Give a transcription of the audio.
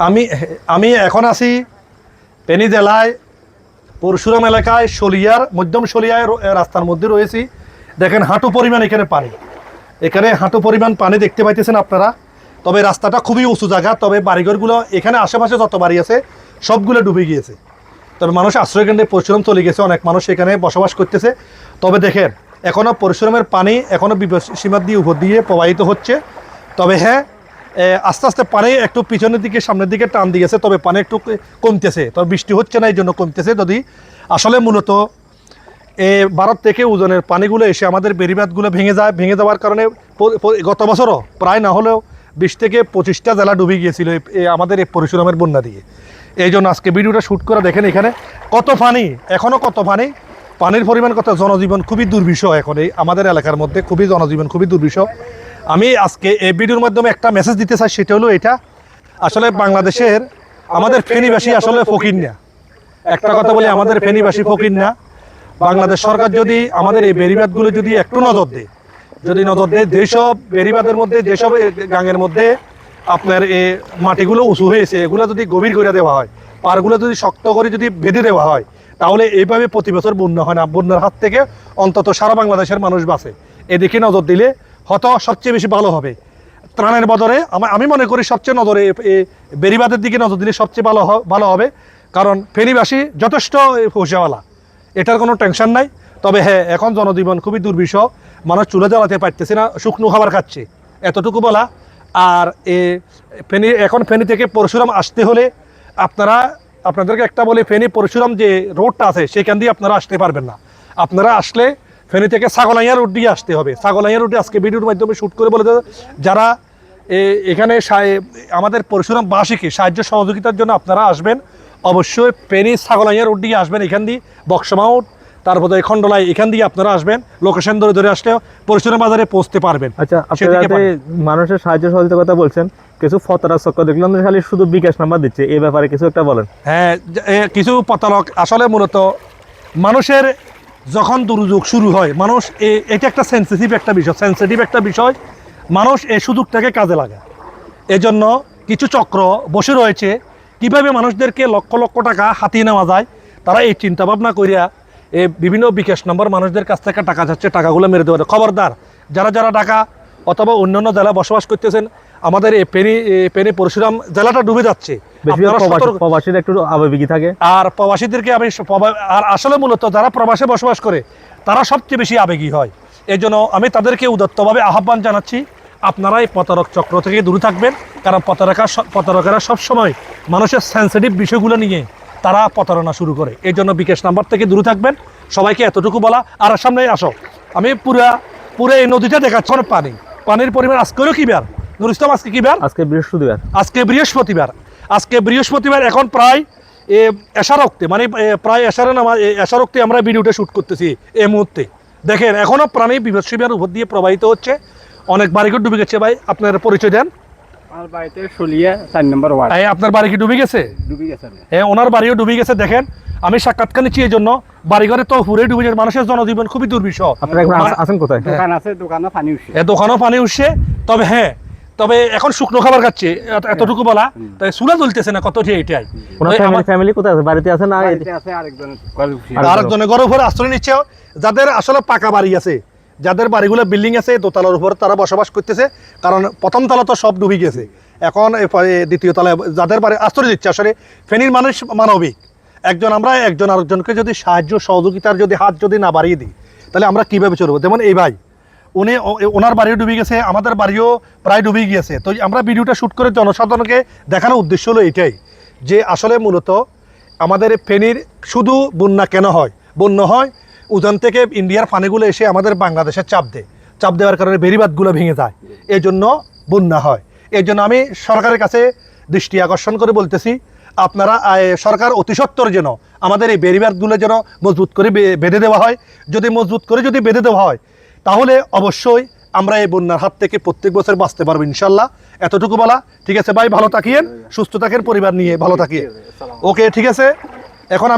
আমি আমি এখন আছি ফেনী জেলায় পরশুরাম এলাকায় মধ্যম শলিয়ায় রাস্তার মধ্যে রয়েছি। দেখেন হাঁটু পরিমাণ এখানে পানি, এখানে হাঁটু পরিমাণ পানি দেখতে পাইতেছেন আপনারা। তবে রাস্তাটা খুবই উঁচু জায়গা, তবে বাড়িঘরগুলো এখানে আশেপাশে যত বাড়ি আছে সবগুলো ডুবে গিয়েছে। তবে মানুষ আশ্রয়কেন্দ্রে পরশুরাম চলে গেছে, অনেক মানুষ এখানে বসবাস করতেছে। তবে দেখেন এখনও পরশুরামের পানি এখনও বিপদসীমার দিয়ে উপর দিয়ে প্রবাহিত হচ্ছে। তবে হ্যাঁ, আস্তে আস্তে পানি একটু পিছনের দিকে সামনের দিকে টান দিয়েছে, তবে পানি একটু কমতেছে। তবে বৃষ্টি হচ্ছে না, এই জন্য কমতেছে। যদি আসলে মূলত ভারত থেকে ওজনের পানিগুলো এসে আমাদের বেড়িবাঁধগুলো ভেঙে যাওয়ার কারণে গত বছরও প্রায় না হলেও 20 থেকে 25টা জেলা ডুবে গিয়েছিল আমাদের এই পরশুরামের বন্যা দিয়ে। এই জন্য আজকে ভিডিওটা শ্যুট করে দেখেন এখানে কত পানি, এখনও কত পানি, পানির পরিমাণ কত, জনজীবন খুবই দুর্বিষহ। এখন এই আমাদের এলাকার মধ্যে জনজীবন খুবই দুর্বিষহ। আমি আজকে এই ভিডিওর মাধ্যমে একটা মেসেজ দিতে চাই, সেটা হলো এটা, আসলে বাংলাদেশের আমাদের ফেনীবাসী আসলে ফকির না। একটা কথা বলি, আমাদের ফেনীবাসী ফকির না। বাংলাদেশ সরকার যদি আমাদের এই বেড়িবাঁধগুলো যদি একটু নজর দেয়, যেসব বেড়িবাঁধের মধ্যে, যেসব গাঙের মধ্যে আপনার এই মাটিগুলো উঁচু হয়েছে, এগুলো যদি গভীর করে দেওয়া হয়, পাড়গুলো যদি শক্ত করে যদি বেঁধে দেওয়া হয়, তাহলে এইভাবে প্রতি বছর বন্যা হয় না। বন্যার হাত থেকে অন্তত সারা বাংলাদেশের মানুষ বাঁচে। এদিকে নজর দিলে হয়তো সবচেয়ে বেশি ভালো হবে। ত্রাণের বদলে আমি মনে করি সবচেয়ে নজরে বেড়িবাঁধের দিকে নজর দিলে সবচেয়ে ভালো হবে। কারণ ফেনীবাসী যথেষ্ট পয়সাওয়ালা, এটার কোনো টেনশন নাই। তবে হ্যাঁ, এখন জনজীবন খুবই দুর্বিষহ, মানুষ চুলে জ্বালাতে পারতেছে না, শুকনো খাবার খাচ্ছে, এতটুকু বলা। আর ফেনী থেকে পরশুরাম আসতে হলে আপনাদেরকে একটা বলে, ফেনী পরশুরাম যে রোডটা আছে সেখান দিয়ে আপনারা আসতে পারবেন না। আপনারা আসলে ফেনী থেকে ছাগলাইয়া রোড দিয়ে আসতে হবে। ছাগলাইয়া রোডে আজকে ভিডিওর মাধ্যমে শ্যুট করে বলে যারা এখানে আমাদের পরশুরামবাসীকে সাহায্য সহযোগিতার জন্য আপনারা আসবেন, অবশ্যই ফেনী ছাগলাইয়া রোড দিয়ে আসবেন। এখান দিয়ে বক্সমাউট, তারপরে খন্ডলাই, এখান দিয়ে আপনারা আসবেন। লোকেশন ধরে আসলে পরশুরাম বাজারে পৌঁছতে পারবেন। আচ্ছা, মানুষের সাহায্য সহযোগিতার কথা বলছেন, কিছু ফতরা চক্র দেখলাম খালি শুধু বিকাশ নাম্বার দিচ্ছে, এই ব্যাপারে কিছু একটা বলেন। হ্যাঁ, কিছু প্রতারক আসলে মূলত মানুষের যখন দুর্যোগ শুরু হয়, মানুষ এটা একটা সেন্সিটিভ একটা বিষয়, মানুষ এই সুযোগটাকে কাজে লাগায়। এজন্য কিছু চক্র বসে রয়েছে কিভাবে মানুষদেরকে লক্ষ লক্ষ টাকা হাতিয়ে নেওয়া যায়। তারা এই চিন্তা ভাবনা করিয়া বিভিন্ন বিকাশ নম্বর মানুষদের কাছ থেকে টাকা যাচ্ছে, টাকাগুলো মেরে দেওয়া। খবরদার, যারা ঢাকা অথবা অন্যান্য জেলা বসবাস করতেছেন, আমাদের এই ফেনী পরশুরাম জেলাটা ডুবে যাচ্ছে। প্রবাসীদের একটু আবেগী থাকে, আর প্রবাসীদেরকে আর আসলে মূলত যারা প্রবাসে বসবাস করে তারা সবচেয়ে বেশি আবেগী হয়। এই জন্য আমি তাদেরকে উদাত্তভাবে আহ্বান জানাচ্ছি, আপনারা এই প্রতারক চক্র থেকে দূরে থাকবেন। কারণ প্রতারকেরা সবসময় মানুষের সেন্সিটিভ বিষয়গুলো নিয়ে তারা প্রতারণা শুরু করে। এই জন্য বিকাশ নাম্বার থেকে দূরে থাকবেন। সবাইকে এতটুকু বলা। আর সামনে আসো, আমি পুরো এই নদীটা দেখাচ্ছি অনেক পানির পরিমাণ। আজকেরও কি বার নুর ইসলাম, আজকে কি বার? আজকে বৃহস্পতিবার। এখন প্রায় এশারক্তে, মানে প্রায় এশারক্তে আমরা ভিডিওটা শ্যুট করতেছি এই মুহূর্তে। দেখেন এখনও প্রাণী বিপদসীমার উপর দিয়ে প্রবাহিত হচ্ছে, অনেক বাড়িঘর ডুবে গেছে। ভাই, আপনার পরিচয় দেন। আমার বাড়িতে শলিয়া 4 নম্বর ওয়ার্ড। আপনার বাড়ি কি ডুবে গেছে? হ্যাঁ, ওনার বাড়িও ডুবে গেছে। দেখেন, আমি সাক্ষাৎকার নিচ্ছি এই জন্য, বাড়িঘরে তো পুরে ডুবে গেছে। মানুষের জনজীবন খুবই দুর্বিষহ। আছেন কোথায়? দোকান আছে, দোকানও পানি উঠছে। দোকানও পানি উঠছে। তবে এখন শুকনো খাবার খাচ্ছে, এতটুকু বলা। তাই চুলা জ্বলতেছে না, কত যে এটাই। ফ্যামিলি কোথায় আছে? বাড়িতে আছে না আরেকজনের ঘরের উপরে আশ্রয় নিচ্ছে। যাদের আসলে পাকা বাড়ি আছে, যাদের বাড়িগুলো বিল্ডিং আছে দোতলার উপর, তারা বসবাস করতেছে। কারণ প্রথম তলা তো সব ডুবে গেছে, এখন দ্বিতীয় তলায় যাদের বাড়ি আশ্রয় দিচ্ছে। আসলে ফেনীর মানুষ মানবিক। আমরা একজন আরেকজনকে যদি সাহায্য সহযোগিতার যদি হাত যদি না বাড়িয়ে দিই, তাহলে আমরা কীভাবে চলবো? যেমন এই ভাই, ওনার বাড়িও ডুবে গেছে, আমাদের বাড়িও প্রায় ডুবে গিয়েছে। তো আমরা ভিডিওটা শ্যুট করে জনসাধারণকে দেখানোর উদ্দেশ্য হলো এটাই, যে আসলে মূলত আমাদের ফেনীর শুধু বন্যা কেন হয়? বন্যা হয় উজান থেকে ইন্ডিয়ার পানিগুলো এসে আমাদের বাংলাদেশে চাপ দেওয়ার কারণে বেড়িবাঁধগুলো ভেঙে যায়, এই জন্য বন্যা হয়। এই জন্য আমি সরকারের কাছে দৃষ্টি আকর্ষণ করে বলতেছি, আপনারা সরকার অতি সত্বর যেন আমাদের এই বেড়িবাঁধগুলো যেন মজবুত করে বেঁধে দেওয়া হয়। যদি মজবুত করে বেঁধে দেওয়া হয়, তাহলে অবশ্যই আমরা এই বন্যার হাত থেকে প্রত্যেক বছর বাঁচতে পারবো ইনশাল্লাহ। এতটুকু বলা। ঠিক আছে ভাই, ভালো থাকিয়েন, সুস্থ থাকেন, পরিবার নিয়ে ভালো থাকিয়ে। ওকে, ঠিক আছে। এখন